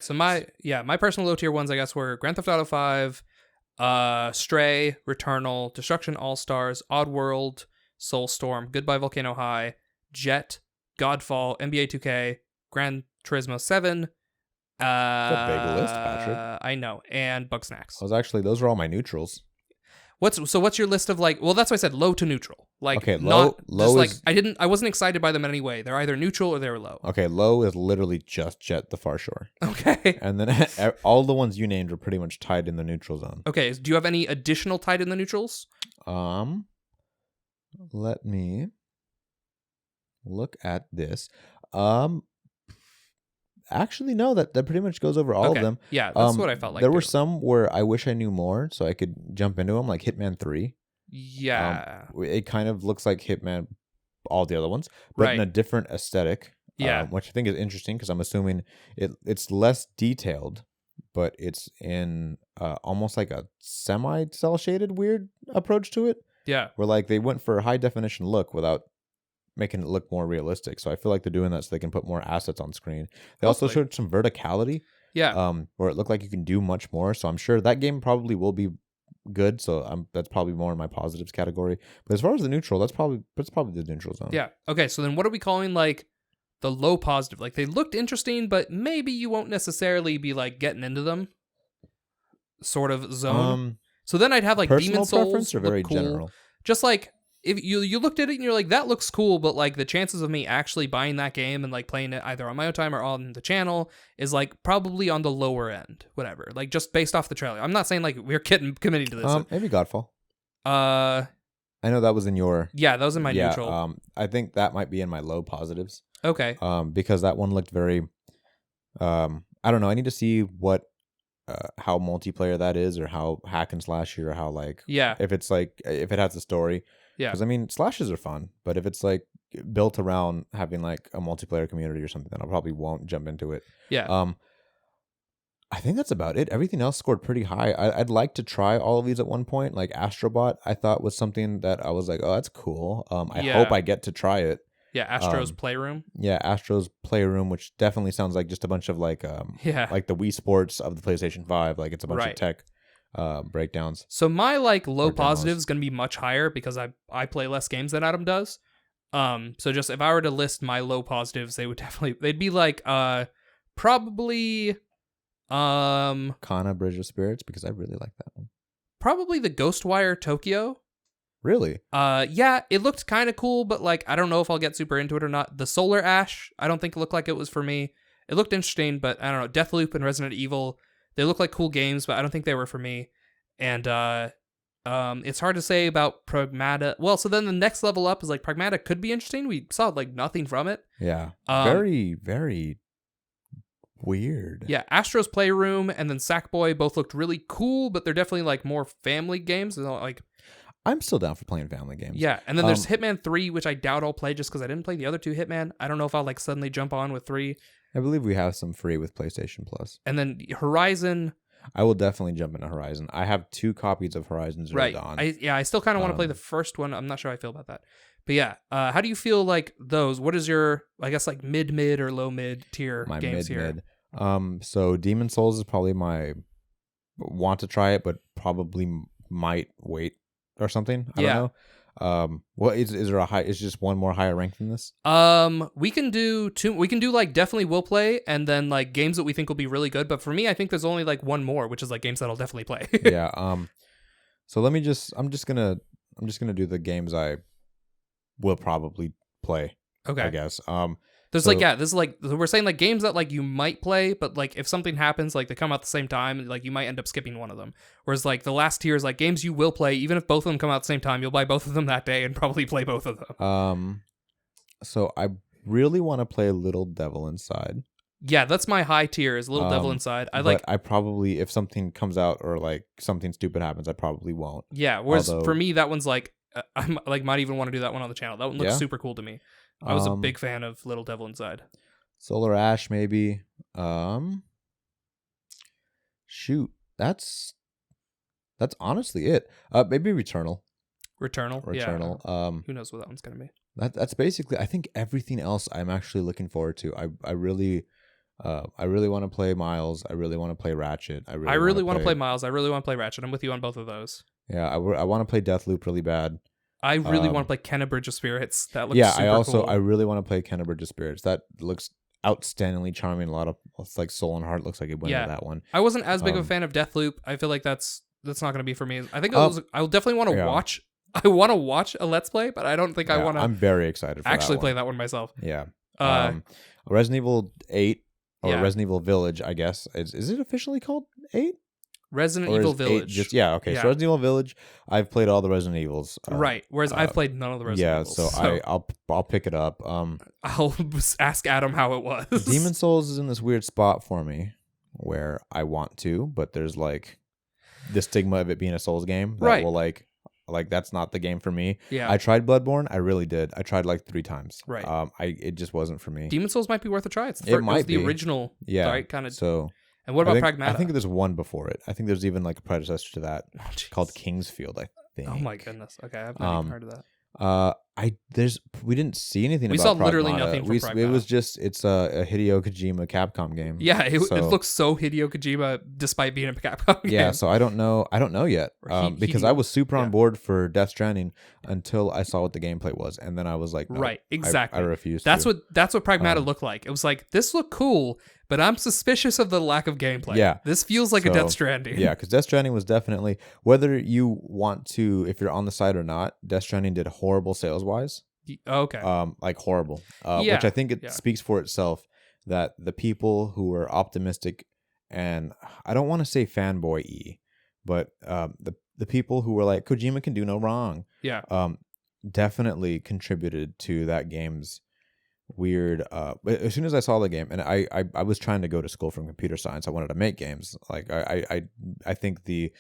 So my personal low tier ones, I guess, were Grand Theft Auto 5, Stray, Returnal, Destruction All Stars, Oddworld, Soulstorm, Goodbye Volcano High, Jet, Godfall, NBA 2K, Gran Turismo 7. It's a big list, Patrick. I know, and Bugsnax. Those are all my neutrals. What's your list of like? Well, that's why I said low to neutral. Like, okay, low is like I wasn't excited by them in any way. They're either neutral or they're low. Okay, low is literally just Jet the Far Shore. Okay, and then all the ones you named are pretty much tied in the neutral zone. Okay, do you have any additional tied in the neutrals? Let me look at this. Actually, no, that pretty much goes over all of them. Yeah, that's what I felt like. There were some where I wish I knew more so I could jump into them, like Hitman 3. Yeah. It kind of looks like Hitman, all the other ones, but in a different aesthetic. Yeah. Which I think is interesting because I'm assuming it's less detailed, but it's in almost like a semi-cell shaded weird approach to it. Yeah. Where like they went for a high definition look without making it look more realistic. So I feel like they're doing that so they can put more assets on screen. They also showed some verticality. Yeah. Where it looked like you can do much more. So I'm sure that game probably will be good. So that's probably more in my positives category. But as far as the neutral, that's probably the neutral zone. Yeah. Okay. So then what are we calling like the low positive? Like they looked interesting, but maybe you won't necessarily be like getting into them. Sort of zone. So then I'd have like Personal Demon Souls preference or very cool. general? Just like if you looked at it and you're like, that looks cool, but like the chances of me actually buying that game and like playing it either on my own time or on the channel is like probably on the lower end, whatever. Like just based off the trailer. I'm not saying like we're committing to this. Maybe Godfall. I know that was in your. Yeah, that was in my neutral. I think that might be in my low positives. Okay. Because that one looked very. I don't know. I need to see what. How multiplayer that is, or how hack and slashy, or how like. Yeah. If it's like if it has a story. Yeah. Because I mean, slashes are fun, but if it's like built around having like a multiplayer community or something, then I probably won't jump into it. Yeah. I think that's about it. Everything else scored pretty high. I'd like to try all of these at one point. Like Astrobot, I thought was something that I was like, oh, that's cool. I hope I get to try it. Yeah, Astro's Playroom. Yeah, Astro's Playroom, which definitely sounds like just a bunch of like like the Wii Sports of the PlayStation 5. Like it's a bunch of tech breakdowns. So my like low positive is going to be much higher because I play less games than Adam does. So just if I were to list my low positives, they'd be like probably Kana Bridge of Spirits, because I really like that one. Probably the Ghostwire Tokyo. Really? Yeah, it looked kind of cool, but like I don't know if I'll get super into it or not. The Solar Ash, I don't think it looked like it was for me. It looked interesting, but I don't know. Deathloop and Resident Evil, they look like cool games, but I don't think they were for me. And it's hard to say about Pragmata. Well, so then the next level up is like Pragmata could be interesting. We saw like nothing from it. Yeah. Very, very weird. Yeah, Astro's Playroom and then Sackboy both looked really cool, but they're definitely like more family games. They're not, like I'm still down for playing family games. Yeah, and then there's Hitman 3, which I doubt I'll play just because I didn't play the other two Hitman. I don't know if I'll like suddenly jump on with 3. I believe we have some free with PlayStation Plus. And then Horizon. I will definitely jump into Horizon. I have 2 copies of Horizon Zero Dawn. I still kind of want to play the first one. I'm not sure how I feel about that. But yeah, how do you feel like those? What is your, I guess, like mid or low mid tier games here? So Demon Souls is probably my want to try it, but probably might wait or something. I don't know. What is there a high? Is just one more higher rank than this? We can do 2. We can do like definitely will play, and then like games that we think will be really good. But for me, I think there's only like one more, which is like games that I'll definitely play. Yeah. So I'm just gonna do the games I will probably play. Okay. I guess. There's this is like we're saying like games that like you might play, but like if something happens, like they come out at the same time, like you might end up skipping one of them. Whereas like the last tier is like games you will play, even if both of them come out at the same time, you'll buy both of them that day and probably play both of them. So I really want to play Little Devil Inside. Yeah, that's my high tier is Little Devil Inside. I probably, if something comes out or like something stupid happens, I probably won't. Yeah, whereas for me that one's like I like might even want to do that one on the channel. That one looks super cool to me. I was a big fan of Little Devil Inside. Solar Ash, maybe. Shoot, that's honestly it. Maybe Returnal. Returnal. Yeah. Who knows what that one's gonna be? That's basically. I think everything else I'm actually looking forward to. I really, I really want to play Miles. I really want to play Ratchet. I really want to play Miles. I really want to play Ratchet. I'm with you on both of those. Yeah, I want to play Deathloop really bad. I really want to play Kenna Bridge of Spirits. That looks cool. I really want to play Kenna Bridge of Spirits. That looks outstandingly charming. A lot of like Soul and Heart looks like it went with that one. I wasn't as big of a fan of Deathloop. I feel like that's not going to be for me. I think I'll definitely want to watch. I want to watch a Let's Play, but I don't think I want to. I'm very excited for actually that play that one myself. Yeah. Resident Evil 8 or Resident Evil Village, I guess. Is it officially called 8? Resident Evil Village. So Resident Evil Village, I've played all the Resident Evils. Right. Whereas I've played none of the Resident Evils. So I'll pick it up. I'll ask Adam how it was. Demon Souls is in this weird spot for me where I want to, but there's like the stigma of it being a Souls game that will like that's not the game for me. Yeah. I tried Bloodborne. I really did. I tried like 3 times. Right. It just wasn't for me. Demon Souls might be worth a try. It might be the original. Yeah. Right. Kind of. So. And what about Pragmata? I think there's one before it. I think there's even like a predecessor to that called Kingsfield, I think. Oh my goodness. Okay, I've not even heard of that. We didn't see anything. We about saw Pragmata. literally nothing from Pragmata. It was just it's a Hideo Kojima Capcom game. Yeah, it looks so Hideo Kojima despite being a Capcom game. Yeah, so I don't know yet. Because I was super on board for Death Stranding until I saw what the gameplay was, and then I was like, no, right, exactly. I refused. That's what Pragmata looked like. It was like, this looked cool, but I'm suspicious of the lack of gameplay. Yeah, this feels like a Death Stranding. Yeah, because Death Stranding was definitely, whether you want to, if you're on the side or not, Death Stranding did horrible sales wise. Okay. Like horrible. Which I think it speaks for itself that the people who were optimistic, and I don't want to say fanboy-y, but the people who were like, Kojima can do no wrong. Yeah. Definitely contributed to that game's weird. As soon as I saw the game, and I was trying to go to school from computer science, I wanted to make games. Like I think the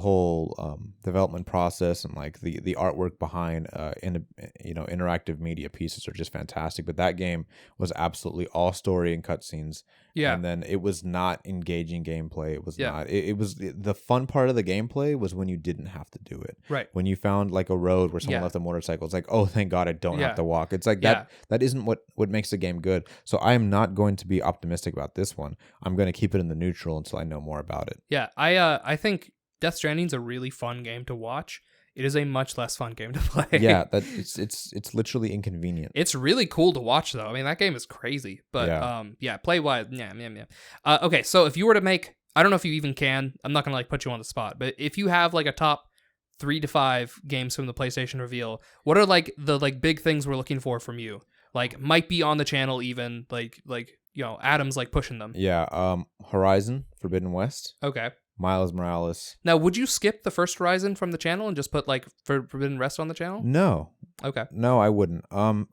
whole development process and like the artwork behind interactive media pieces are just fantastic. But that game was absolutely all story and cutscenes. Yeah. And then it was not engaging gameplay. It was not. It was the fun part of the gameplay was when you didn't have to do it. Right. When you found like a road where someone left a motorcycle, it's like, oh, thank God I don't have to walk. It's like that isn't what makes the game good. So I am not going to be optimistic about this one. I'm going to keep it in the neutral until I know more about it. Yeah. I think Death Stranding's a really fun game to watch. It is a much less fun game to play. Yeah, it's literally inconvenient. It's really cool to watch though. I mean, that game is crazy. But play wise, okay, so if you were to make, I don't know if you even can, I'm not gonna like put you on the spot, but if you have like a top 3 to 5 games from the PlayStation reveal, what are like the like big things we're looking for from you? Like might be on the channel even, like Adam's like pushing them. Yeah, Horizon Forbidden West. Okay. Miles Morales. Now, would you skip the first Horizon from the channel and just put like Forbidden West on the channel? No. Okay. No, I wouldn't. I'm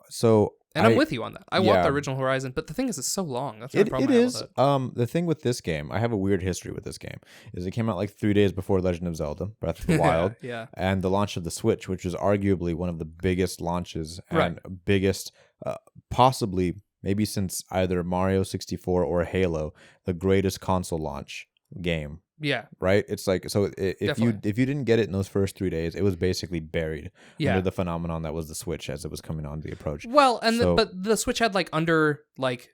with you on that. I want the original Horizon, but the thing is, it's so long. That's the problem. It is. The thing with this game, I have a weird history with this game. Is it came out like 3 days before Legend of Zelda: Breath of the Wild, and the launch of the Switch, which was arguably one of the biggest launches and biggest, possibly maybe since either Mario 64 or Halo, the greatest console launch game. Yeah. Right? It's like, so if you didn't get it in those first 3 days, it was basically buried under the phenomenon that was the Switch as it was coming on the approach. Well, and but the Switch had like under like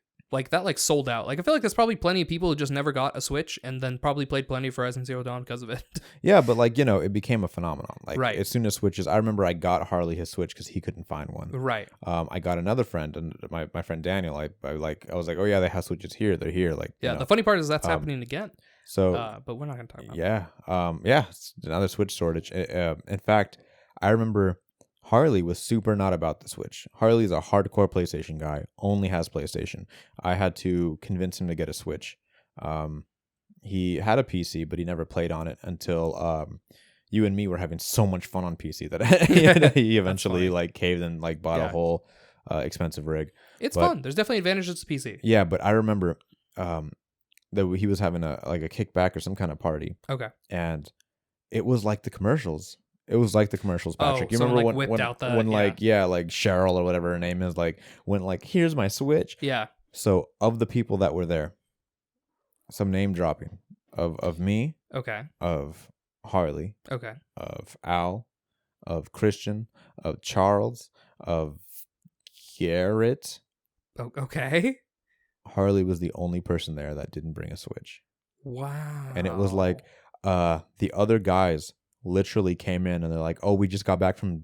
that like sold out. Like I feel like there's probably plenty of people who just never got a Switch and then probably played plenty of Horizon Zero Dawn because of it. Yeah, but like, it became a phenomenon. Like as soon as Switches, I remember I got Harley his Switch because he couldn't find one. Right. I got another friend, and my friend Daniel, I was like, oh yeah, they have Switches here. They're here. Like, the funny part is that's happening again. So, but we're not going to talk about that. Yeah, it's another Switch shortage. In fact, I remember Harley was super not about the Switch. Harley's a hardcore PlayStation guy, only has PlayStation. I had to convince him to get a Switch. He had a PC, but he never played on it until you and me were having so much fun on PC that he eventually like caved and like bought a whole expensive rig. It's fun. There's definitely advantages to PC. Yeah, but I remember that he was having a kickback or some kind of party. Okay. And it was like the commercials. It was like the commercials, Patrick. You remember like when like Cheryl or whatever her name is went like, here's my Switch. Yeah. So of the people that were there, some name dropping of me. Okay. Of Harley. Okay. Of Al, of Christian, of Charles, of Garrett. Okay. Harley was the only person there that didn't bring a Switch. Wow. And it was like the other guys literally came in and they're like, oh, we just got back from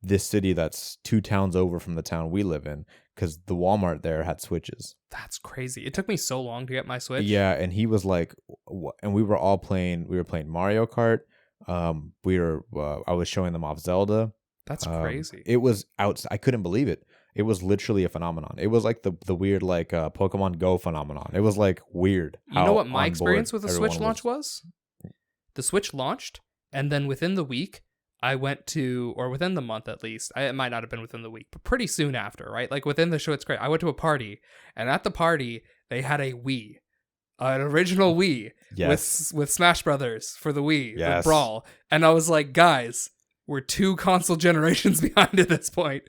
this city that's 2 towns over from the town we live in, because the Walmart there had Switches. That's crazy. It took me so long to get my Switch. Yeah, and he was like, and we were all playing. We were playing Mario Kart. I was showing them off Zelda. That's crazy. It was out. I couldn't believe it. It was literally a phenomenon. It was like the weird like Pokemon Go phenomenon. It was like weird. You know what my experience with the Switch launch was? The Switch launched, and then within the week, I went to, or within the month at least, it might not have been within the week, but pretty soon after, right? Like within the show, it's great. I went to a party, and at the party, they had a Wii, an original Wii, with Smash Brothers for the Wii, the Brawl. And I was like, guys, we're 2 console generations behind at this point.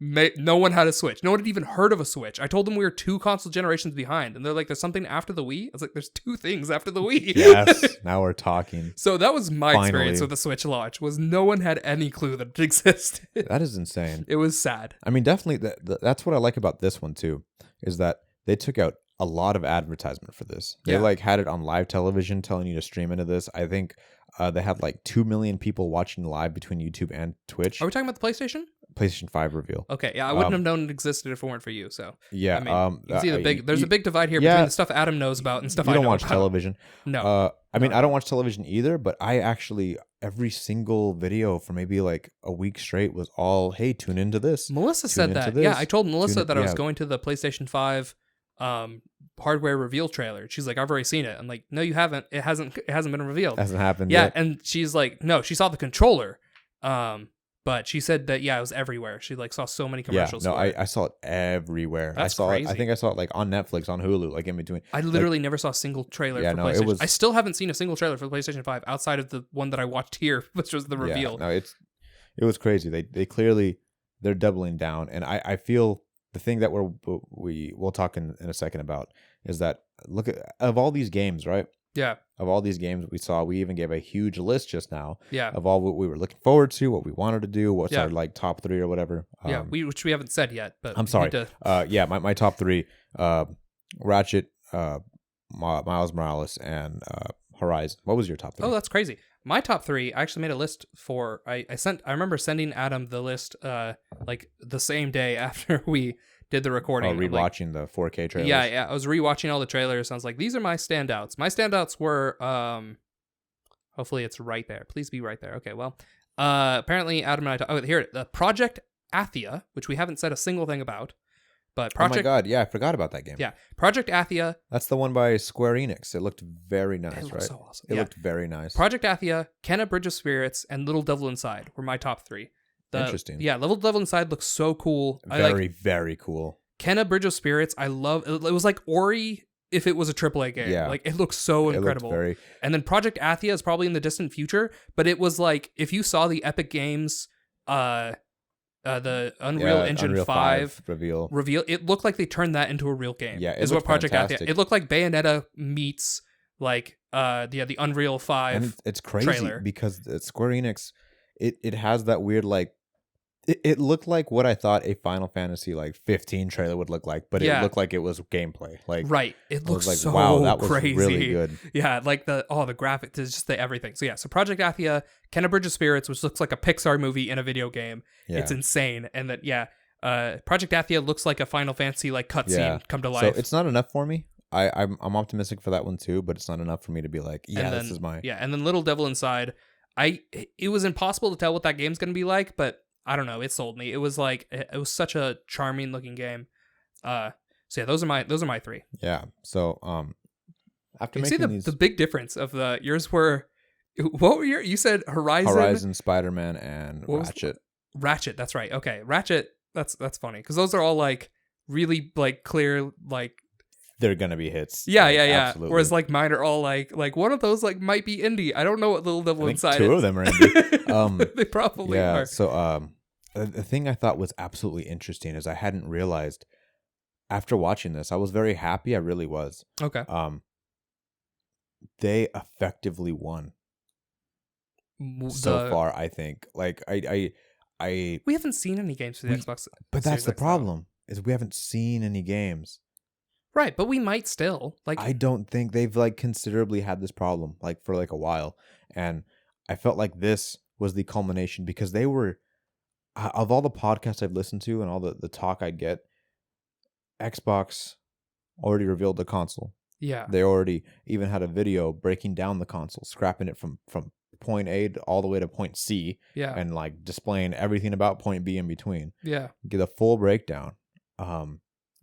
No one had a Switch. No one had even heard of a Switch. I told them we were 2 console generations behind. And they're like, there's something after the Wii? I was like, there's 2 things after the Wii. Yes, now we're talking. So that was my experience with the Switch launch, was no one had any clue that it existed. That is insane. It was sad. I mean, definitely, that's what I like about this one, too, is that they took out a lot of advertisement for this. They like had it on live television telling you to stream into this. I think they had like 2 million people watching live between YouTube and Twitch. Are we talking about the PlayStation? PlayStation 5 reveal. Okay, yeah, I wouldn't have known it existed if it weren't for you. So yeah, I mean, you see there's a big divide here between the stuff Adam knows about and stuff I don't watch television. No, I mean, I don't watch television either, but I actually every single video for maybe like a week straight was all, hey, tune into this. Melissa said that. Yeah, I told Melissa that I was going to the PlayStation 5 hardware reveal trailer. She's like, I've already seen it. I'm like, no, you haven't. It hasn't been revealed. Hasn't happened yet. And she's like, no, she saw the controller. But she said that, it was everywhere. She like saw so many commercials. I saw it everywhere. That's crazy. I think I saw it like on Netflix, on Hulu, like in between. I literally never saw a single trailer for PlayStation. I still haven't seen a single trailer for the PlayStation 5 outside of the one that I watched here, which was the reveal. Yeah, no, it was crazy. They clearly, they're doubling down. And I feel the thing that we'll talk in a second about is that, look at, of all these games, right? Yeah. Of all these games we saw, we even gave a huge list just now. Yeah. Of all what we were looking forward to, what we wanted to do, what's our like top 3 or whatever. Which we haven't said yet. But I'm sorry. My top 3: Ratchet, Miles Morales, and Horizon. What was your top 3? Oh, that's crazy. My top 3, I actually made a list for. I remember sending Adam the list like the same day after we did the recording. Oh, rewatching the 4K trailers. Yeah. I was rewatching all the trailers. I was like, these are my standouts. My standouts were, hopefully it's right there. Please be right there. Okay, well, apparently Adam and I, here, Project Athia, which we haven't said a single thing about. But oh my God, yeah, I forgot about that game. Yeah, Project Athia. That's the one by Square Enix. It looked very nice, right? So awesome. It looked very nice. Project Athia, Kenna Bridge of Spirits, and Little Devil Inside were my top 3. Interesting. Yeah, Little Devil Inside looks so cool. Very cool. Kenna Bridge of Spirits, I love. It was like Ori if it was a AAA game. Yeah. Like, it looks so incredible. And then Project Athia is probably in the distant future, but it was like, if you saw the Epic Games, the Unreal Engine 5 reveal, it looked like they turned that into a real game. Yeah, is what Project Athia. It looked like Bayonetta meets like the Unreal 5 and it's crazy trailer. Because Square Enix, it has that weird like, it looked like what I thought a Final Fantasy like 15 trailer would look like, but it looked like it was gameplay. Like, right, it looks like, so wow, that crazy. Was really good. Yeah, like the graphics, just the everything. So so Project Athia, Kenna Bridge of Spirits, which looks like a Pixar movie in a video game. Yeah. It's insane, and that Project Athia looks like a Final Fantasy like cutscene come to life. So it's not enough for me. I'm optimistic for that one too, but it's not enough for me to be like, this is my and then Little Devil Inside. It was impossible to tell what that game's gonna be like, but I don't know. It sold me. It was like, it was such a charming looking game. So yeah, those are my 3. Yeah. So after you making see the big difference of yours were, what were you said Horizon, Spider-Man, and Ratchet. Ratchet. That's right. Okay, Ratchet. That's funny because those are all like really like clear like. They're gonna be hits. Yeah. Absolutely. Whereas like mine are all like one of those like might be indie. I don't know what Little Devil Inside. 2 of them are indie. They probably are. So the thing I thought was absolutely interesting is I hadn't realized after watching this. I was very happy. I really was. Okay. They effectively won. So far, I think. Like I we haven't seen any games for the Xbox. But that's the problem. Is we haven't seen any games. Right, but we might still. Like, I don't think they've like considerably had this problem like for like a while, and I felt like this was the culmination because they were of all the podcasts I've listened to and all the talk I'd get, Xbox already revealed the console. yeah. They already even had a video breaking down the console, scrapping it from point A all the way to point C, Yeah. and like displaying everything about point B in between. Yeah. Get a full breakdown.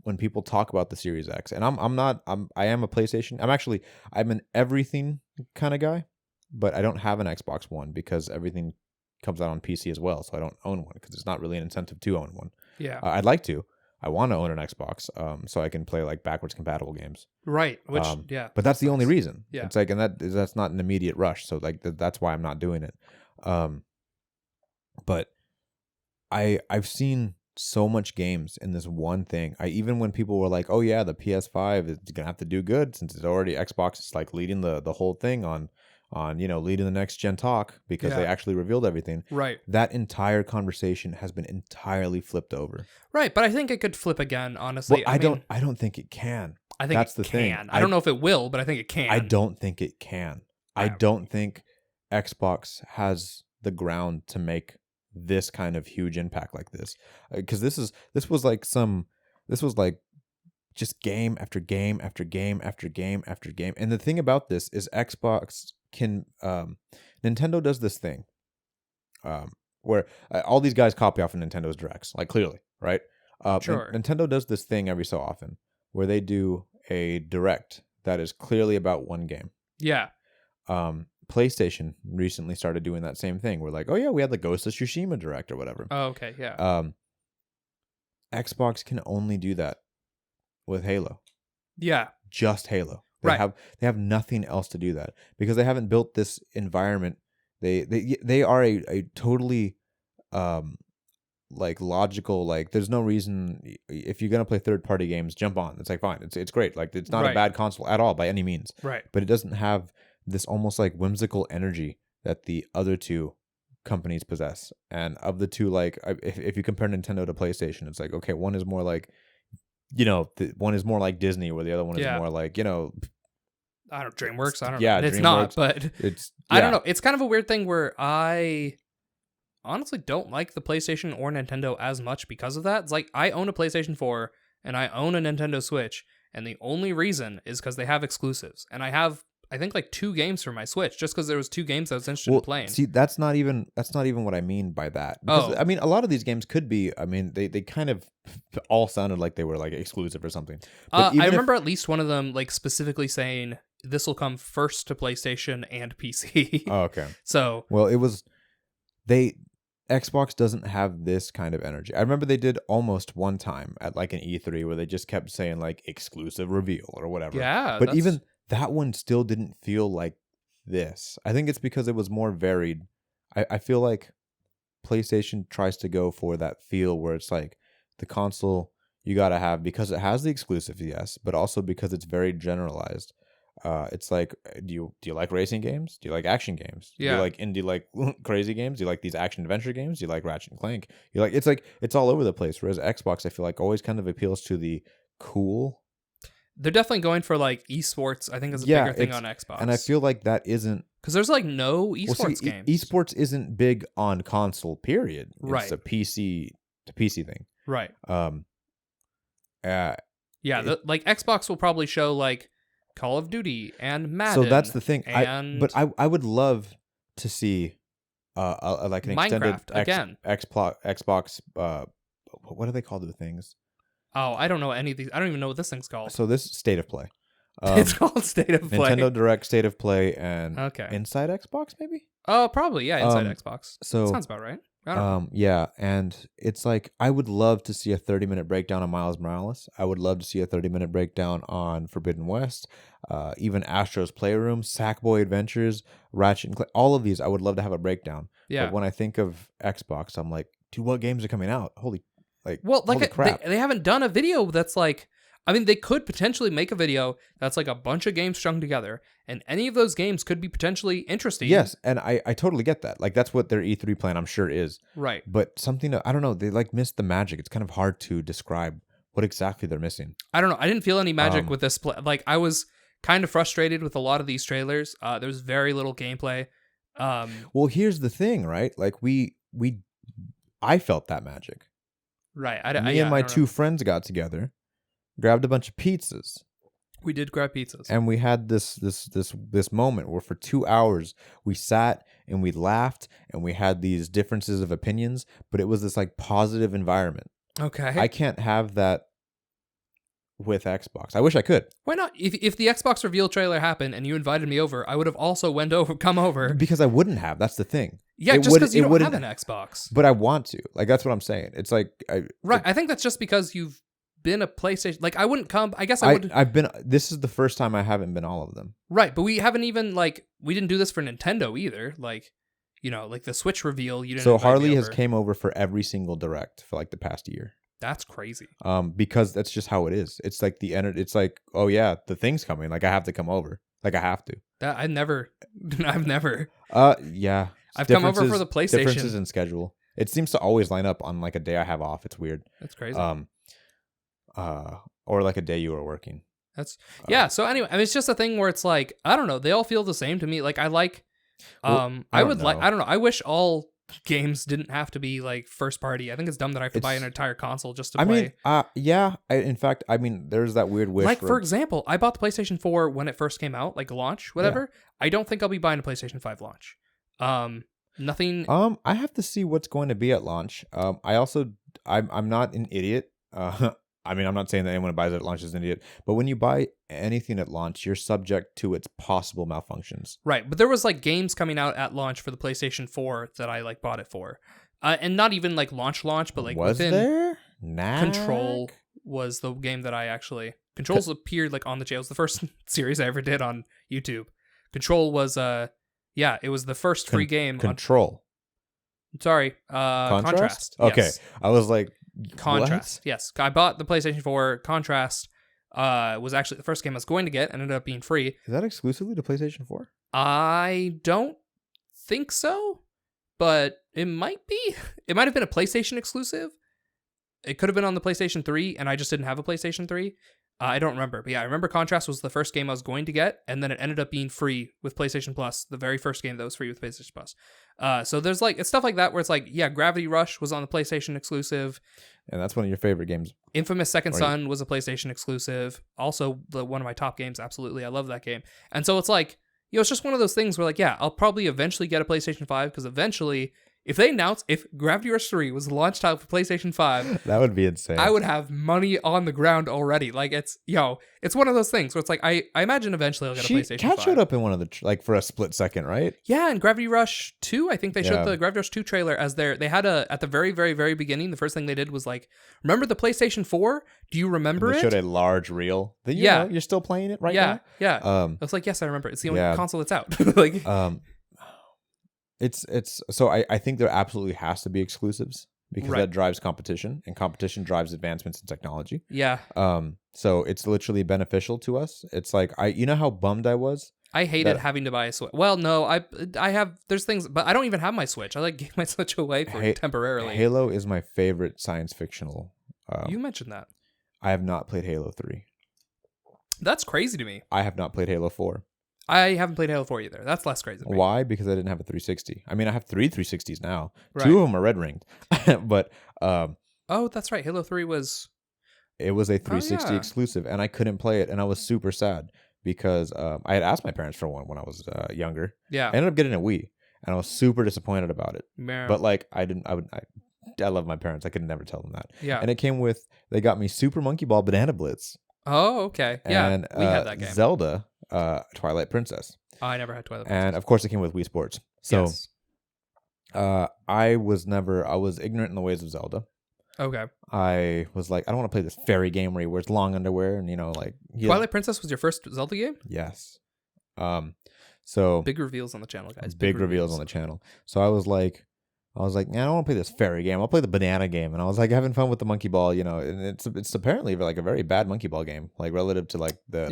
When people talk about the Series X, and I am a PlayStation. I'm an everything kind of guy, but I don't have an Xbox One because everything comes out on PC as well, so I don't own one because it's not really an incentive to own one. Yeah. I'd like to. I want to own an Xbox, so I can play like backwards compatible games. Right. Which, yeah. But that's the only reason. Yeah. It's like, and that's not an immediate rush. So like that's why I'm not doing it. But I've seen so much games in this one thing. Even when people were like, "Oh yeah, the PS5 is gonna have to do good since it's already Xbox is like leading the whole thing on leading the next gen talk because they actually revealed everything." Right. That entire conversation has been entirely flipped over. Right, but I think it could flip again. Honestly, Well, I don't think it can. I think that's it the can. thing. I don't know if it will, but I think it can. I don't think it can. I don't think Xbox has the ground to make this kind of huge impact like this, because this was like just game after game after game after game after game. And the thing about this is Xbox can Nintendo does this thing where all these guys copy off of Nintendo's directs, like clearly, right? Sure. Nintendo does this thing every so often where they do a direct that is clearly about one game. Yeah. PlayStation recently started doing that same thing. We're like, oh yeah, we had the Ghost of Tsushima direct or whatever. Oh, okay, yeah. Xbox can only do that with Halo. Yeah. Just Halo. They Right. They have nothing else to do that because they haven't built this environment. They are a totally like logical, like there's no reason if you're gonna play third party games, jump on. It's like fine. It's great. Like it's not a bad console at all by any means. Right. But it doesn't have this almost like whimsical energy that the other two companies possess. And of the two, like if you compare Nintendo to PlayStation, it's like, okay, one is more like, one is more like Disney, where the other one is more like, I don't DreamWorks. I don't know. Yeah, It's DreamWorks, not, but it's I don't know. It's kind of a weird thing where I honestly don't like the PlayStation or Nintendo as much because of that. It's like I own a PlayStation 4 and I own a Nintendo Switch, and the only reason is because they have exclusives. And I have, I think, like 2 games for my Switch just because there was 2 games I was interested in playing. See, that's not even what I mean by that. Because, I mean, a lot of these games could be. I mean, they kind of all sounded like they were like exclusive or something. But I remember at least one of them like specifically saying this will come first to PlayStation and PC. Oh, okay. So well, it was Xbox doesn't have this kind of energy. I remember they did almost one time at like an E3 where they just kept saying like exclusive reveal or whatever. Yeah, but even that one still didn't feel like this. I think it's because it was more varied. I feel like PlayStation tries to go for that feel where it's like the console you gotta have because it has the exclusive, yes, but also because it's very generalized. It's like, do you like racing games? Do you like action games? Yeah. Do you like indie like crazy games? Do you like these action adventure games? Do you like Ratchet and Clank? You like it's all over the place. Whereas Xbox, I feel like always kind of appeals to the cool. They're definitely going for like esports. I think is a bigger thing on Xbox, and I feel like that isn't because there's like no esports games. Esports isn't big on console. Period. Right. It's a PC to PC thing. Right. Yeah. Like Xbox will probably show like Call of Duty and Madden. So that's the thing. And I would love to see like an Minecraft extended Xbox what do they call the things? Oh, I don't know any of these. I don't even know what this thing's called. So this State of Play. It's called State of Play. Nintendo Direct, State of Play, and okay. Inside Xbox maybe? Oh, probably, yeah, Inside Xbox. So sounds about right. I don't know. Yeah, and it's like I would love to see a 30-minute breakdown on Miles Morales. I would love to see a 30-minute breakdown on Forbidden West, even Astro's Playroom, Sackboy Adventures, Ratchet and Clank. All of these, I would love to have a breakdown. Yeah. But when I think of Xbox, I'm like, dude, what games are coming out? Holy crap. They haven't done a video that's like, I mean, they could potentially make a video that's like a bunch of games strung together, and any of those games could be potentially interesting. Yes, and I totally get that. Like, that's what their E3 plan, I'm sure, is. Right. But something, I don't know, they like missed the magic. It's kind of hard to describe what exactly they're missing. I don't know. I didn't feel any magic with this. Like, I was kind of frustrated with a lot of these trailers. There's very little gameplay. Well, here's the thing, right? Like I felt that magic. Right. Me and my two friends got together, grabbed a bunch of pizzas. We did grab pizzas, and we had this moment where for 2 hours we sat and we laughed and we had these differences of opinions, but it was this like positive environment. Okay. I can't have that with Xbox. I wish I could. Why not? If the Xbox reveal trailer happened and you invited me over, I would have also come over. Because I wouldn't have. That's the thing. Yeah, just because you don't have an Xbox. But I want to. Like, that's what I'm saying. It's like... I think that's just because you've been a PlayStation... Like, I wouldn't come... I guess I would... I've been... This is the first time I haven't been all of them. Right, but we haven't even, like... We didn't do this for Nintendo either. Like, you know, like the Switch reveal, you didn't So Harley has came over for every single Direct for, like, the past year. That's crazy. Because that's just how it is. It's like it's like, oh yeah, the thing's coming. Like I have to come over. Like I have to. I've never. Yeah. I've come over for the PlayStation. Differences in schedule. It seems to always line up on like a day I have off. It's weird. That's crazy. Or like a day you were working. That's So anyway, I mean, it's just a thing where it's like I don't know. They all feel the same to me. Like I like. I would like. I don't know. I wish all games didn't have to be like first party. I think it's dumb that I have to buy an entire console just to play. In fact, there's that weird wish. Like, for example, I bought the PlayStation 4 when it first came out, like launch, whatever. Yeah. I don't think I'll be buying a PlayStation 5 launch. Nothing. I have to see what's going to be at launch. I'm not an idiot. I'm not saying that anyone who buys it at launch is an idiot, but when you buy anything at launch, you're subject to its possible malfunctions. Right, but there was like games coming out at launch for the PlayStation 4 that I like bought it for, and not even like launch, but like was there? Control was the game that I actually Control's appeared like on the channel. It was the first series I ever did on YouTube. Control was it was the first free game. Control. Contrast. Okay, yes. I was like. Contrast. What? Yes. I bought the PlayStation 4. Contrast was actually the first game I was going to get and ended up being free. Is that exclusively to PlayStation 4? I don't think so, but it might be. It might have been a PlayStation exclusive. It could have been on the PlayStation 3, and I just didn't have a PlayStation 3. I don't remember. But yeah, I remember Contrast was the first game I was going to get, and then it ended up being free with PlayStation Plus, the very first game that was free with PlayStation Plus. So there's like, it's stuff like that where it's like, yeah, Gravity Rush was on the PlayStation exclusive. And that's one of your favorite games. Infamous Second Son was a PlayStation exclusive. Also, one of my top games. Absolutely. I love that game. And so it's like, it's just one of those things where like, yeah, I'll probably eventually get a PlayStation 5 because eventually... If they announce if Gravity Rush 3 was the launch title for PlayStation 5, that would be insane. I would have money on the ground already. Like it's one of those things where it's like I imagine eventually I'll get a PlayStation 5. Cat showed up in one of the for a split second, right? Yeah, and Gravity Rush 2, I think they showed the Gravity Rush 2 trailer as they had at the very, very, very beginning, the first thing they did was like, remember the PlayStation 4? Do you remember they it? Showed a large reel. You're still playing it right now? Yeah. I was like, yes, I remember. It's the only console that's out. Like It's so I think there absolutely has to be exclusives because that drives competition and competition drives advancements in technology. Yeah. So it's literally beneficial to us. It's like you know how bummed I was? I hated having to buy a Switch. Well, no, I have there's things, but I don't even have my Switch. I like gave my Switch away for temporarily. Halo is my favorite science fictional. You mentioned that. I have not played Halo 3. That's crazy to me. I have not played Halo 4. I haven't played Halo 4 either. That's less crazy. Why? Because I didn't have a 360. I mean, I have 3 360s now. Right. 2 of them are red ringed. But oh, that's right. Halo 3 was a 360 exclusive, and I couldn't play it, and I was super sad because I had asked my parents for one when I was younger. Yeah. I ended up getting a Wii, and I was super disappointed about it. Man. But like, I love my parents. I could never tell them that. Yeah. And it came with they got me Super Monkey Ball Banana Blitz. Oh, okay. Yeah. And we had that game. Zelda. Twilight Princess. I never had Twilight Princess. And of course it came with Wii Sports. So I was ignorant in the ways of Zelda. Okay. I was like, I don't want to play this fairy game where he wears long underwear and Twilight Princess was your first Zelda game? Yes. So big reveals on the channel, guys. Big reveals on the channel. So I was like, I don't want to play this fairy game. I'll play the banana game. And I was like having fun with the monkey ball, and it's apparently like a very bad monkey ball game, like relative to like the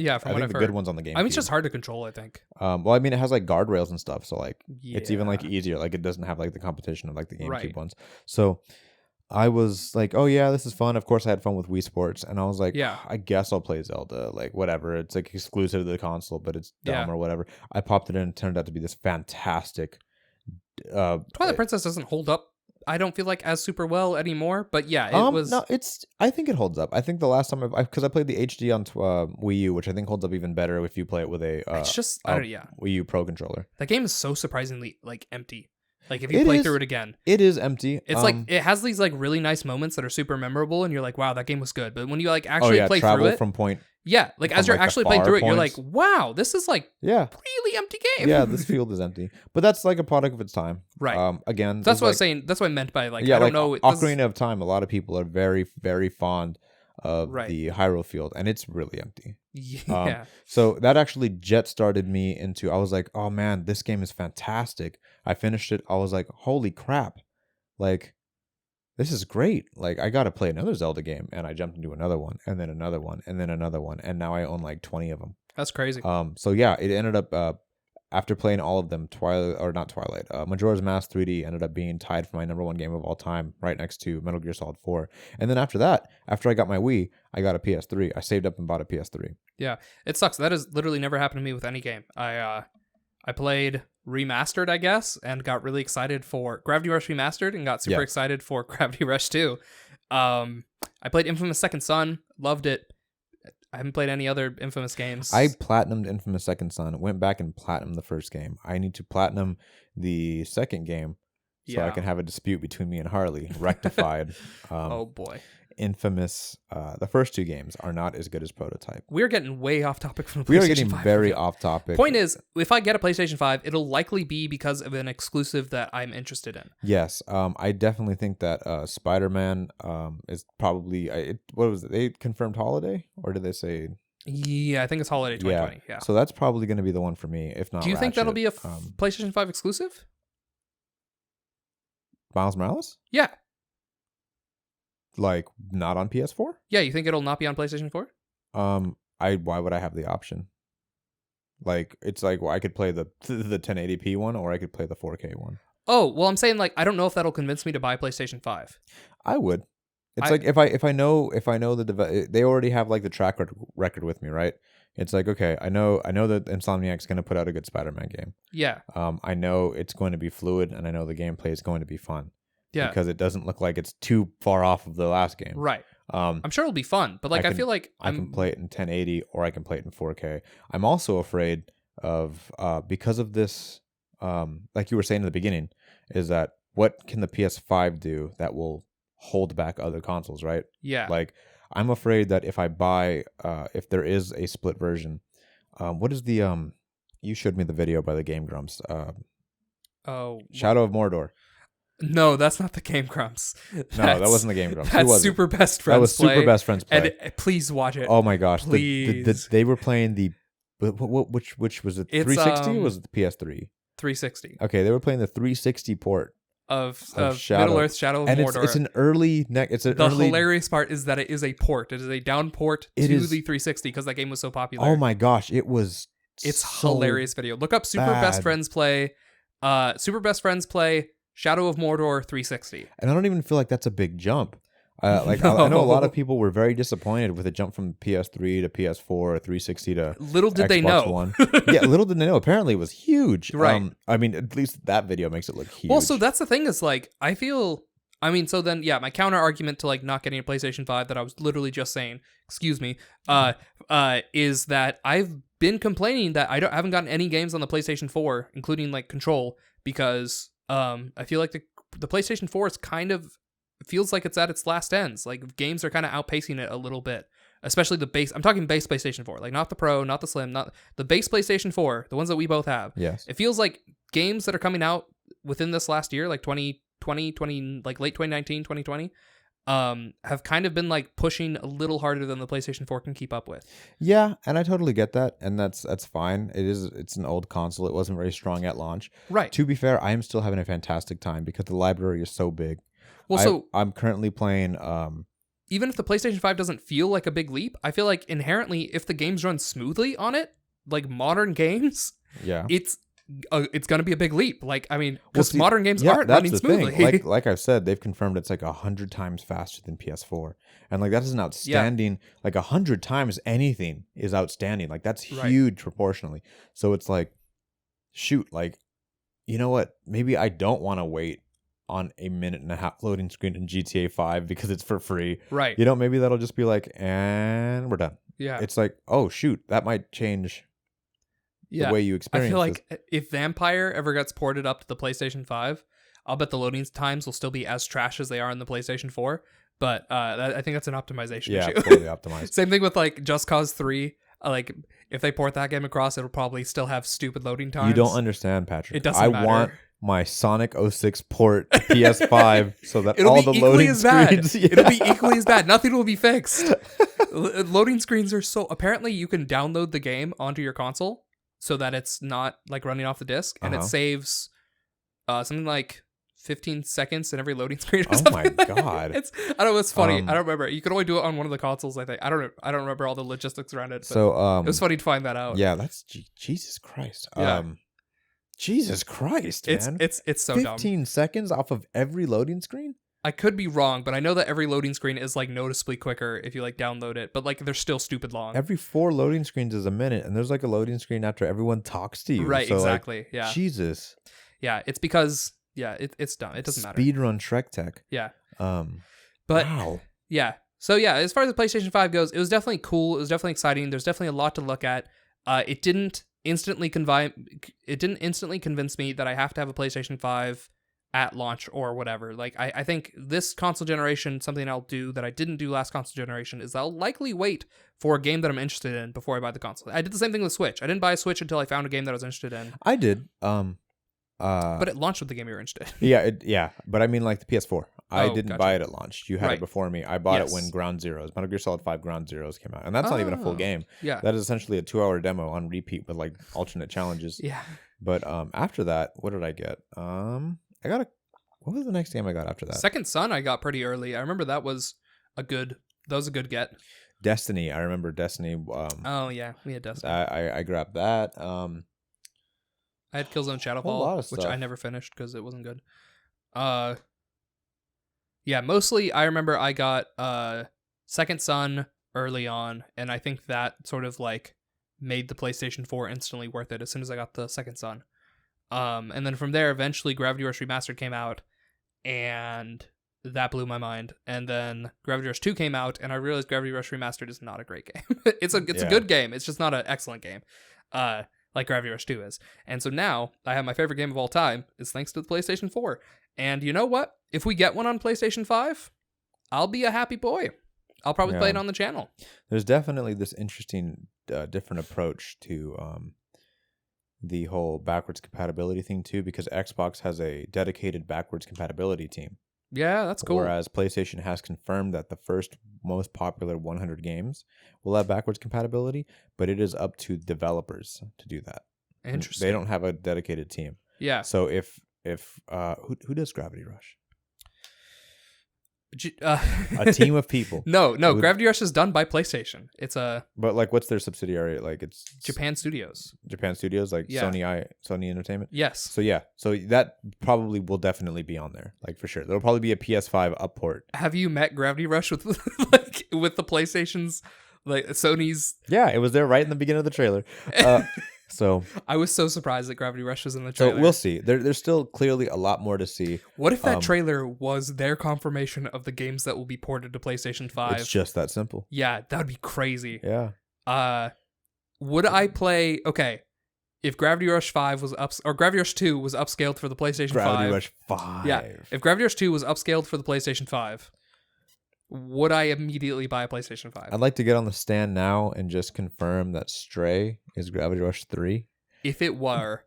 good ones on the game. I mean, it's just hard to control, I think. Well, I mean, it has like guardrails and stuff, so like it's even like easier. Like it doesn't have like the competition of like the GameCube ones. So I was like, oh yeah, this is fun. Of course, I had fun with Wii Sports, and I was like, Yeah. I guess I'll play Zelda. Like whatever, it's like exclusive to the console, but it's dumb Yeah. or whatever. I popped it in, and it turned out to be this fantastic. Uh, Twilight Princess doesn't hold up, I don't feel like, as super well anymore. But yeah, it was. No, I think it holds up. I think the last time because I played the HD on Wii U, which I think holds up even better if you play it with a It's just I don't. Yeah, Wii U Pro controller. that game is so surprisingly like empty. Like if you It play is. through it again, It is empty. it's like it has these like really nice moments that are super memorable, and you're like, wow, that game was good. But when you like actually play travel through it, from point. yeah, like as from, you're like, the actually playing far through it, you're like, points. wow, this is like Yeah, really empty game. yeah. This field is empty, but that's like a product of its time. Right. Again, That's there's, what I like, was saying. That's what I meant by like yeah, I don't like know. Ocarina of Time. A lot of people are very, very fond of Right. the Hyrule field, and it's really empty. Yeah. So that actually jet started me into. I was like, oh man, this game is fantastic. I finished it. I was like, holy crap, like this is great. Like I gotta play another Zelda game, and I jumped into another one, and then another one, and then another one, and now I own like 20 of them. That's crazy. So yeah, it ended up after playing all of them, Majora's Mask 3D ended up being tied for my number one game of all time, right next to Metal Gear Solid 4. And then after that, after I got my Wii, I got a PS3. I saved up and bought a PS3. Yeah, it sucks. That has literally never happened to me with any game. I played Remastered, I guess, and got really excited for Gravity Rush Remastered, and got super excited for Gravity Rush 2. I played Infamous Second Son, loved it. I haven't played any other Infamous games. I platinumed Infamous Second Son, went back and platinumed the first game. I need to platinum the second game so I can have a dispute between me and Harley rectified. Oh boy. Infamous, the first two games are not as good as Prototype. We're getting way off topic from the PlayStation 5. We are getting very off topic. Point is, if I get a PlayStation 5, it'll likely be because of an exclusive that I'm interested in. Yes, I definitely think that Spider-Man is probably what was it? They confirmed holiday, or did they say? Yeah, I think it's holiday 2020. Yeah. So that's probably going to be the one for me, if not. Do you think that'll Ratchet. be a PlayStation 5 exclusive? Miles Morales? Yeah. Like not on PS4? Yeah, you think it'll not be on PlayStation 4? Why would I have the option? Like it's like I could play the 1080p one, or I could play the 4K one. Oh, well, I'm saying like I don't know if that'll convince me to buy PlayStation 5. I would. It's like if I know the they already have like the track record with me, right? It's like, okay, I know that Insomniac's going to put out a good Spider-Man game. Yeah. I know it's going to be fluid, and I know the gameplay is going to be fun. Yeah. Because it doesn't look like it's too far off of the last game. Right. I'm sure it'll be fun, but like I feel like I can play it in 1080 or I can play it in 4K. I'm also afraid of because of this, like you were saying in the beginning, is that what can the PS5 do that will hold back other consoles, right? Yeah. Like I'm afraid that if I buy, if there is a split version, what is the you showed me the video by the Game Grumps, Shadow of Mordor. No, that's not the Game Grumps. No, that wasn't the Game Grumps. That's Super Best Friends. That was Play, Super Best Friends Play. And please watch it. Oh my gosh! Please. They were playing the which was it? 360 or was it the PS3? 360. Okay, they were playing the 360 port of Shadow. Middle Earth Shadow of and Mordor. It's an early hilarious part is that it is a port. It is a down port to the 360 because that game was so popular. Oh my gosh, it's so hilarious video. Look up Super Best Friends Play. Super Best Friends Play Shadow of Mordor 360. And I don't even feel like that's a big jump. Like No. I know a lot of people were very disappointed with the jump from PS3 to PS4 or 360 to little did Xbox they know. One. Yeah, little did they know. Apparently, it was huge. Right. I mean, at least that video makes it look huge. Well, so that's the thing is like I feel. I mean, so then yeah, my counter argument to like not getting a PlayStation 5 that I was literally just saying, excuse me, is that I've been complaining that I haven't gotten any games on the PlayStation 4, including like Control, because I feel like the PlayStation 4 is kind of feels like it's at its last ends. Like games are kind of outpacing it a little bit, especially the base. I'm talking base PlayStation 4, like not the Pro, not the Slim, not the base PlayStation 4, the ones that we both have. Yes. It feels like games that are coming out within this last year, like 2020, like late 2019, 2020, have kind of been like pushing a little harder than the PlayStation 4 can keep up with. Yeah, and I totally get that, and that's fine. It's an old console. It wasn't very strong at launch. Right. To be fair, I am still having a fantastic time because the library is so big. Well, I'm currently playing even if the PlayStation 5 doesn't feel like a big leap, I feel like inherently if the games run smoothly on it, like modern games, yeah. it's it's going to be a big leap. Like, I mean, Well, because see, modern games yeah, aren't that's running the smoothly. thing. Like I've said, they've confirmed it's like 100 times faster than PS4, and like that is an outstanding. Like 100 times anything is outstanding. Like that's Right. huge proportionally. So it's like, shoot, like, you know what? Maybe I don't want to wait on a 1.5-minute loading screen in GTA 5 because it's for free. Right. You know, maybe that'll just be like, and we're done. Yeah. It's like, oh shoot, that might change Yeah. the way you I experience feel this. like if Vampire ever gets ported up to the PlayStation 5, I'll bet the loading times will still be as trash as they are in the PlayStation 4. But I think that's an optimization Yeah, issue. totally optimized. Same thing with like Just Cause 3. Like if they port that game across, it'll probably still have stupid loading times. You don't understand, Patrick. It doesn't I matter. want my Sonic 06 port to PS5 so that It'll all be the equally loading as bad. screens. Yeah. It'll be equally as bad. Nothing will be fixed. Loading screens are so... Apparently, you can download the game onto your console so that it's not like running off the disc, and it saves something like 15 seconds in every loading screen or something. Oh my god! I don't know. It's funny. Um, I don't remember. You can only do it on one of the consoles. I think. I don't remember all the logistics around it. But So it was funny to find that out. Yeah, that's Jesus Christ. Yeah. Jesus Christ, man! It's so 15 dumb. seconds off of every loading screen. I could be wrong, but I know that every loading screen is like noticeably quicker if you like download it. But like they're still stupid long. Every 4 loading screens is a minute, and there's like a loading screen after everyone talks to you. Right. So, Exactly. Like, Yeah. Jesus. Yeah. It's because it's dumb. It doesn't matter. Speedrun Shrek Tech. Yeah. But wow. Yeah. So yeah, as far as the PlayStation 5 goes, it was definitely cool. It was definitely exciting. There's definitely a lot to look at. It didn't instantly convince me that I have to have a PlayStation 5 at launch or whatever. Like I think this console generation, something I'll do that I didn't do last console generation, is I'll likely wait for a game that I'm interested in before I buy the console. I did the same thing with Switch. I didn't buy a Switch until I found a game that I was interested in. I did. But it launched with the game you were interested in. Yeah. But I mean, like the PS4. I didn't gotcha. buy it at launch. You had Right. it before me. I bought Yes. it when Ground Zeroes, Metal Gear Solid 5 Ground Zeroes came out, and that's not even a full game. Yeah. That is essentially a 2-hour demo on repeat with like alternate challenges. Yeah. But after that, what did I get? What was the next game I got after that? Second Son I got pretty early. I remember that was a good get. Destiny. I remember Destiny. Oh yeah, we had Destiny. I grabbed that. I had Killzone Shadowfall, whole lot of which stuff. I never finished because it wasn't good. Yeah, mostly I remember I got Second Son early on, and I think that sort of like made the PlayStation 4 instantly worth it as soon as I got the Second Son. And then from there, eventually Gravity Rush Remastered came out, and that blew my mind. And then Gravity Rush 2 came out, and I realized Gravity Rush Remastered is not a great game. It's a good game. It's just not an excellent game. Like Gravity Rush 2 is. And so now I have my favorite game of all time is thanks to the PlayStation 4. And you know what? If we get one on PlayStation 5, I'll be a happy boy. I'll probably play it on the channel. There's definitely this interesting different approach to the whole backwards compatibility thing too, because Xbox has a dedicated backwards compatibility team. Yeah, that's cool. Whereas PlayStation has confirmed that the first most popular 100 games will have backwards compatibility, but it is up to developers to do that. Interesting. They don't have a dedicated team. Yeah. So if who does Gravity Rush? A team of people. No, Gravity Rush is done by PlayStation. But like, what's their subsidiary? Like, it's Japan Studios, like Sony Entertainment. Yes. So yeah, so that probably will definitely be on there, like for sure. There'll probably be a PS5 up port. Have you met Gravity Rush with with the PlayStation's like Sony's? Yeah, it was there right in the beginning of the trailer. So I was so surprised that Gravity Rush was in the trailer. So we'll see. There's still clearly a lot more to see. What if that trailer was their confirmation of the games that will be ported to PlayStation 5? It's just that simple. Yeah, that would be crazy. Yeah. Would I play? Okay, if Gravity Rush 5 was or Gravity Rush 2 was upscaled for the PlayStation 5. Gravity Rush 5. Yeah. If Gravity Rush 2 was upscaled for the PlayStation 5, would I immediately buy a PlayStation 5? I'd like to get on the stand now and just confirm that Stray is Gravity Rush 3. If it were,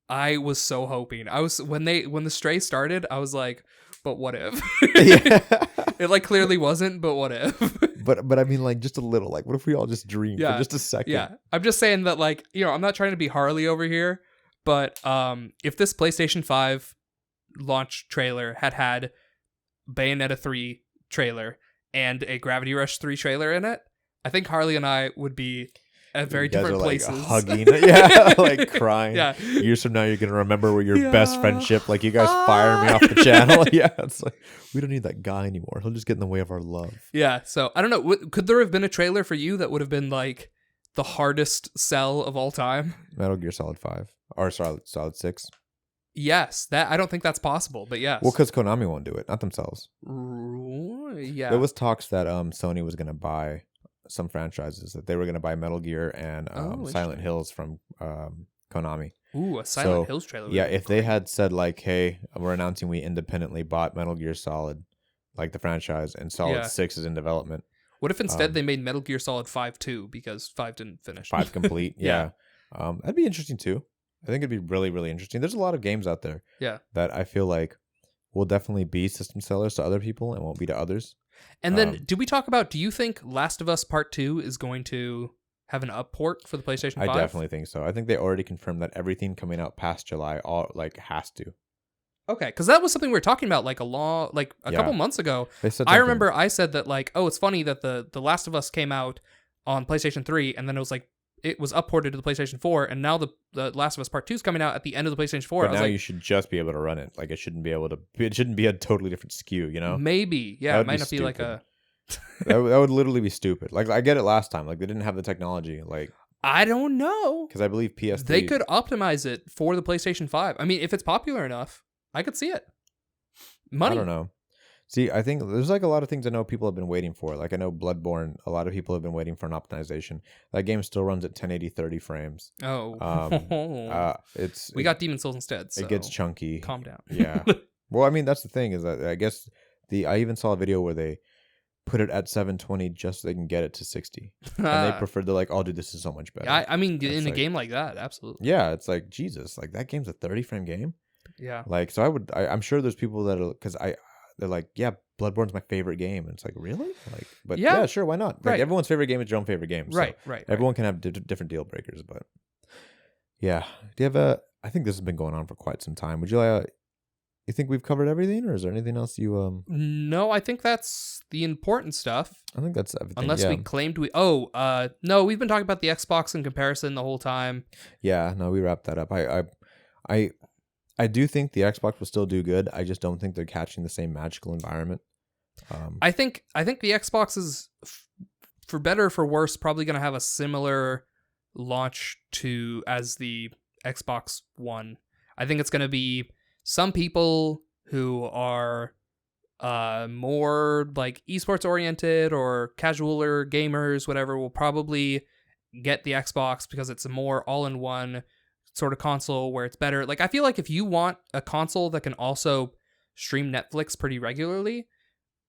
I was so hoping. I was when the Stray started, I was like, but what if? Yeah. It like clearly wasn't, but what if? But I mean, like, just a little. Like, what if we all just dream for just a second? Yeah. I'm just saying that, like, I'm not trying to be Harley over here, but if this PlayStation 5 launch trailer had Bayonetta 3 trailer and a Gravity Rush 3 trailer in it, I think Harley and I would be at very you guys different are, like, places. hugging, yeah, like crying. Yeah. Years from now, you're gonna remember where your best Yeah. friendship. Like, you guys fire me off the channel. Yeah, it's like we don't need that guy anymore. He'll just get in the way of our love. Yeah. So I don't know. Could there have been a trailer for you that would have been like the hardest sell of all time? Metal Gear Solid 5 or Solid 6. Yes. That I don't think that's possible, but yes. Well, because Konami won't do it, not themselves. Yeah. There was talks that Sony was gonna buy some franchises, that they were gonna buy Metal Gear and Silent Hills from Konami. Ooh, a Silent Hills trailer. Yeah, if they had said like, "Hey, we're announcing we independently bought Metal Gear Solid, like the franchise, and Solid 6 is in development." What if instead they made Metal Gear Solid 5 2 because 5 didn't finish? 5 complete, yeah. That'd be interesting too. I think it'd be really, really interesting. There's a lot of games out there, that I feel like will definitely be system sellers to other people and won't be to others. And then, do you think Last of Us Part 2 is going to have an up port for the PlayStation 5? I definitely think so. I think they already confirmed that everything coming out past July has to. Okay, because that was something we were talking about like a couple months ago. I remember I said that like, oh, it's funny that the Last of Us came out on PlayStation 3 and then it was like it was upported to the PlayStation 4, and now the Last of Us Part 2 is coming out at the end of the PlayStation 4. But now you should just be able to run it. Like it shouldn't be a totally different SKU, you know? Maybe, yeah, it might not be like a. that would literally be stupid. Like I get it last time, like they didn't have the technology, like. I don't know, because I believe PS3 they could optimize it for the PlayStation 5. I mean, if it's popular enough, I could see it. Money. I don't know. See, I think there's like a lot of things I know people have been waiting for. Like I know Bloodborne, a lot of people have been waiting for an optimization. That game still runs at 1080 30 frames. Oh. We got Demon Souls instead. So it gets chunky. Calm down. Yeah. Well, I mean, that's the thing is that I guess I even saw a video where they put it at 720 just so they can get it to 60. And they preferred, they're like, oh, dude, this is so much better. Yeah, I mean, in a game like that, absolutely. Yeah, it's like, Jesus, like that game's a 30 frame game. Yeah. Like, so I'm sure there's people that'll, because they're like, yeah, Bloodborne's my favorite game. And it's like, really? Like, but yeah, sure, why not? Like, right. Everyone's favorite game is your own favorite game. So right. Everyone can have different deal breakers, but yeah. Do you have I think this has been going on for quite some time. Would you you think we've covered everything, or is there anything else you No, I think that's the important stuff. I think that's everything. Unless we claimed no, we've been talking about the Xbox in comparison the whole time. Yeah, no, we wrapped that up. I do think the Xbox will still do good. I just don't think they're catching the same magical environment. I think the Xbox is, for better or for worse, probably going to have a similar launch as the Xbox One. I think it's going to be some people who are more like esports oriented or casualer gamers, whatever, will probably get the Xbox because it's a more all-in-one sort of console where it's better. Like, I feel like if you want a console that can also stream Netflix pretty regularly,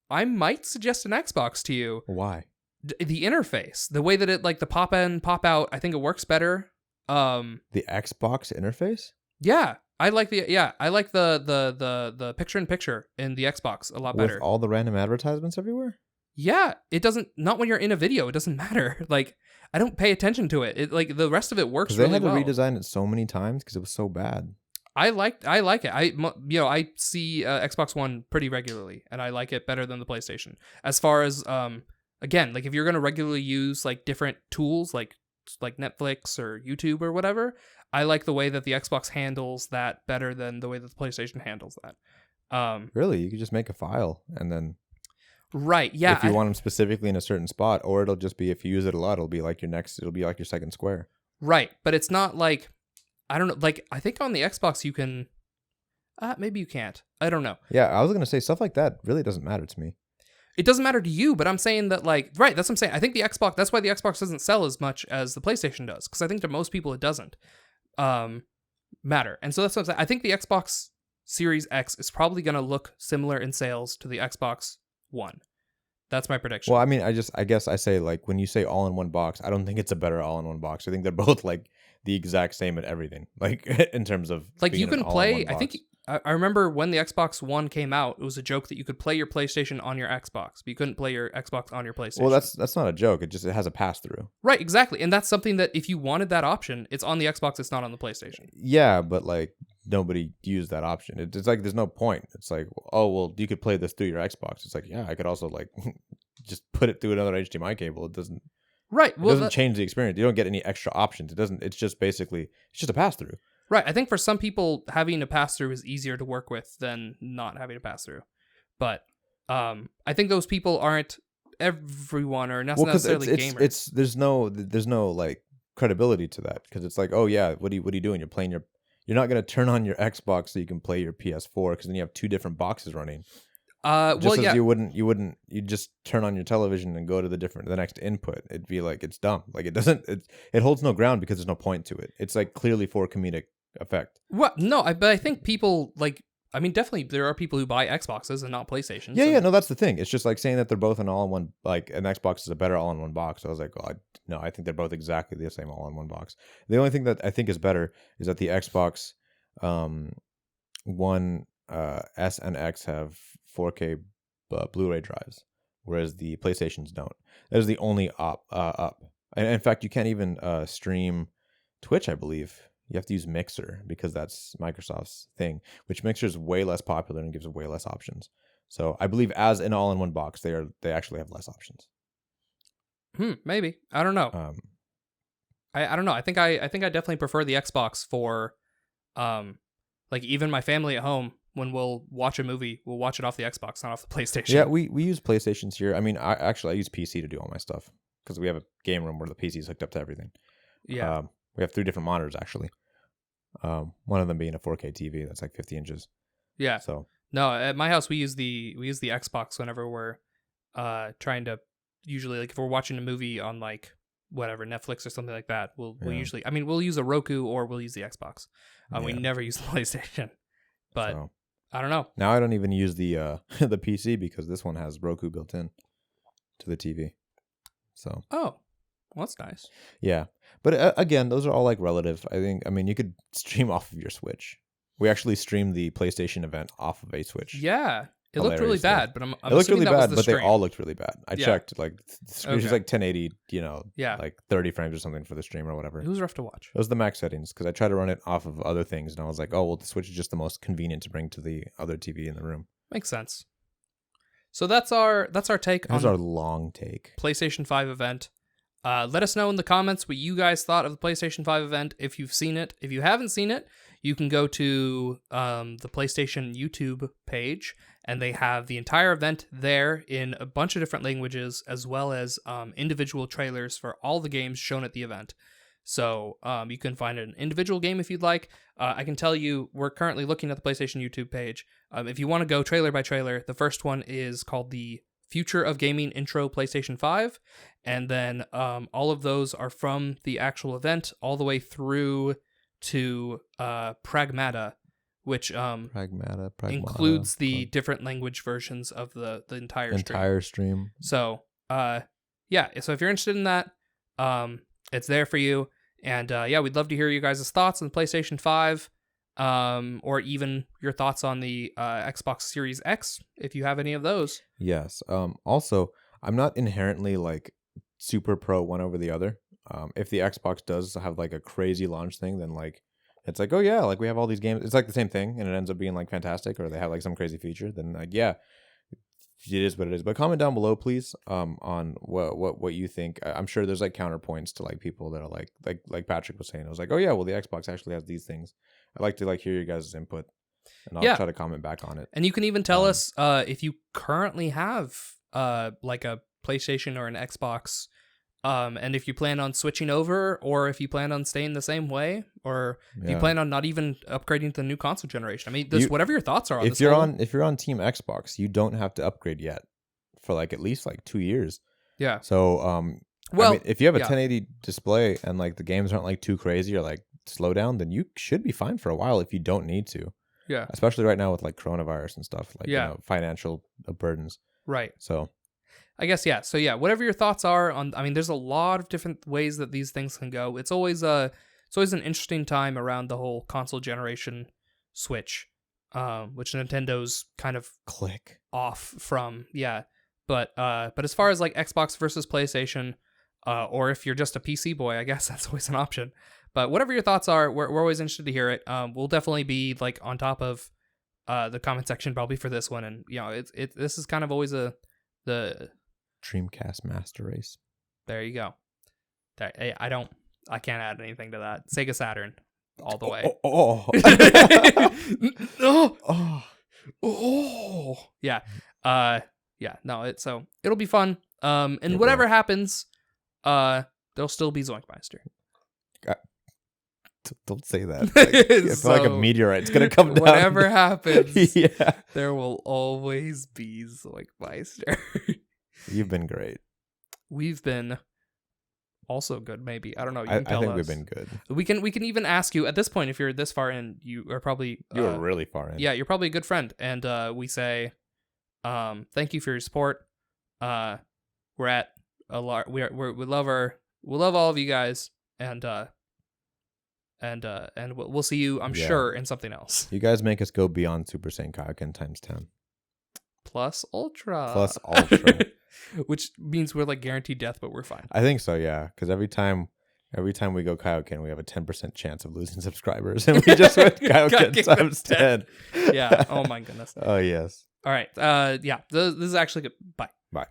I might suggest an Xbox to you. Why? The interface, the way that it, like, the pop in, pop out, I think it works better. The Xbox interface? Yeah, I like the picture in picture in the Xbox a lot better. With all the random advertisements everywhere? Yeah, it doesn't. Not when you're in a video. It doesn't matter. Like, I don't pay attention to it. It, like, the rest of it works really well. They had to redesign it so many times because it was so bad. I like it. I see Xbox One pretty regularly, and I like it better than the PlayStation. As far as again, like, if you're gonna regularly use like different tools like Netflix or YouTube or whatever, I like the way that the Xbox handles that better than the way that the PlayStation handles that. Really, you could just make a file and then. Right. Yeah. If you want them specifically in a certain spot, or it'll just be if you use it a lot, it'll be like your second square. Right, but it's not like, I don't know. Like, I think on the Xbox you can. Maybe you can't. I don't know. Yeah, I was gonna say stuff like that really doesn't matter to me. It doesn't matter to you, but I'm saying that, like, right, that's what I'm saying. I think the Xbox, that's why the Xbox doesn't sell as much as the PlayStation does, because I think to most people it doesn't matter. And so that's what I'm saying. I think the Xbox Series X is probably going to look similar in sales to the Xbox One. That's my prediction. Well, I mean, I guess I say, like, when you say all in one box, I don't think it's a better all in one box. I think they're both, like, the exact same at everything, like, in terms of, like, you can play, I think, I remember when the Xbox One came out, it was a joke that you could play your PlayStation on your Xbox, but you couldn't play your Xbox on your PlayStation. Well, that's not a joke. It has a pass-through. Right, exactly. And that's something that if you wanted that option, it's on the Xbox, it's not on the PlayStation. Yeah, but, like, nobody used that option. It's like there's no point. It's like, oh, well, you could play this through your Xbox. It's like, yeah, I could also, like, just put it through another HDMI cable. It doesn't... Right. It Well, doesn't change the experience. You don't get any extra options. It doesn't. It's just basically it's just a pass through. right. I think for some people, having a pass through is easier to work with than not having a pass through. But I think those people aren't everyone or not necessarily gamers. It's there's no like credibility to that because it's like, oh yeah, what are you doing? You're not gonna turn on your Xbox so you can play your PS4 because then you have two different boxes running. You'd just turn on your television and go to the next input. It'd be like it's dumb. Like it holds no ground because there's no point to it. It's like clearly for comedic effect. Well, no, but I think people like. I mean, definitely there are people who buy Xboxes and not PlayStations. Yeah, no, that's the thing. It's just like saying that they're both an all-in-one. Like an Xbox is a better all-in-one box. I was like, well, no, I think they're both exactly the same all-in-one box. The only thing that I think is better is that the Xbox One S and X have 4K Blu-ray drives, whereas the PlayStations don't. That is the only up. And in fact, you can't even stream Twitch, I believe. You have to use Mixer because that's Microsoft's thing, which Mixer is way less popular and gives way less options. So I believe as an all-in-one box, they actually have less options. Maybe. I don't know. I don't know. I think I definitely prefer the Xbox for like even my family at home when we'll watch a movie, we'll watch it off the Xbox, not off the PlayStation. Yeah, we use PlayStations here. I mean, I use PC to do all my stuff because we have a game room where the PC is hooked up to everything. Yeah. We have 3 different monitors actually. One of them being a 4K TV that's like 50 inches. Yeah. So no, at my house we use the Xbox whenever we're trying to, usually like if we're watching a movie on like whatever Netflix or something like that, we'll usually, I mean, we'll use a Roku or we'll use the Xbox. We never use the PlayStation. But so, I don't know. Now I don't even use the the PC because this one has Roku built in to the TV. So well, that's nice. Yeah. But again, those are all like relative. I mean, you could stream off of your Switch. We actually streamed the PlayStation event off of a Switch. Yeah. It looked really bad, but I'm it looked really bad, but stream. They all looked really bad. I checked, like, the screen was like 1080, like 30 frames or something for the stream or whatever. It was rough to watch. It was the max settings because I tried to run it off of other things, and I was like, oh, well, the Switch is just the most convenient to bring to the other TV in the room. Makes sense. So that's our take on our long take. PlayStation 5 event. Let us know in the comments what you guys thought of the PlayStation 5 event, if you've seen it. If you haven't seen it, you can go to the PlayStation YouTube page, and they have the entire event there in a bunch of different languages, as well as individual trailers for all the games shown at the event. So you can find an individual game if you'd like. I can tell you, we're currently looking at the PlayStation YouTube page. If you want to go trailer by trailer, the first one is called the Future of Gaming Intro PlayStation 5, and then all of those are from the actual event all the way through to Pragmata, which includes the different language versions of the entire stream. So so if you're interested in that, it's there for you, and we'd love to hear you guys' thoughts on PlayStation 5. Or even your thoughts on the Xbox Series X, if you have any of those. Yes. Also, I'm not inherently like super pro one over the other. If the Xbox does have like a crazy launch thing, then like it's like, oh yeah, like we have all these games. It's like the same thing, and it ends up being like fantastic, or they have like some crazy feature. Then like it is what it is. But comment down below, please, on what you think. I'm sure there's like counterpoints to like people that are like Patrick was saying. I was like, oh yeah, well the Xbox actually has these things. I'd like to like hear your guys' input, and I'll try to comment back on it. And you can even tell us if you currently have like a PlayStation or an Xbox, and if you plan on switching over, or if you plan on staying the same way, or if you plan on not even upgrading to the new console generation. I mean, whatever your thoughts are on this. If you're on Team Xbox, you don't have to upgrade yet for like at least like 2 years. Yeah. So I mean, if you have a 1080 display and like the games aren't like too crazy or like slow down, then you should be fine for a while if you don't need to. Yeah. Especially right now with like coronavirus and stuff, like financial burdens. Right. So I guess So whatever your thoughts are on, I mean, there's a lot of different ways that these things can go. It's always an interesting time around the whole console generation switch, which Nintendo's kind of off from. Yeah. But as far as like Xbox versus PlayStation, or if you're just a PC boy, I guess that's always an option. But whatever your thoughts are, we're always interested to hear it. We'll definitely be like on top of the comment section probably for this one, and this is kind of always the Dreamcast Master Race. There you go. I can't add anything to that. Sega Saturn, all the way. Yeah. Yeah. No. So it'll be fun. And whatever happens, there'll still be ZoinkMeister. Don't say that. Like, I feel like a meteorite's gonna come down. Whatever happens, there will always be ZoinkMeister. You've been great. We've been also good. Maybe I don't know. You I can tell think us. we've been good. We can even ask you at this point if you're this far in. You are probably You're really far in. Yeah, you're probably a good friend, and we say, thank you for your support. We're at a lot. We love all of you guys, and we'll see you, I'm sure, in something else. You guys make us go beyond Super Saiyan Kaioken times 10. Plus Ultra. Which means we're like guaranteed death, but we're fine. I think so, yeah. Because every time we go Kaioken, we have a 10% chance of losing subscribers, and we just went Kaioken times 10. Yeah. Oh my goodness. Oh yes. All right. Yeah. This is actually good. Bye. Bye.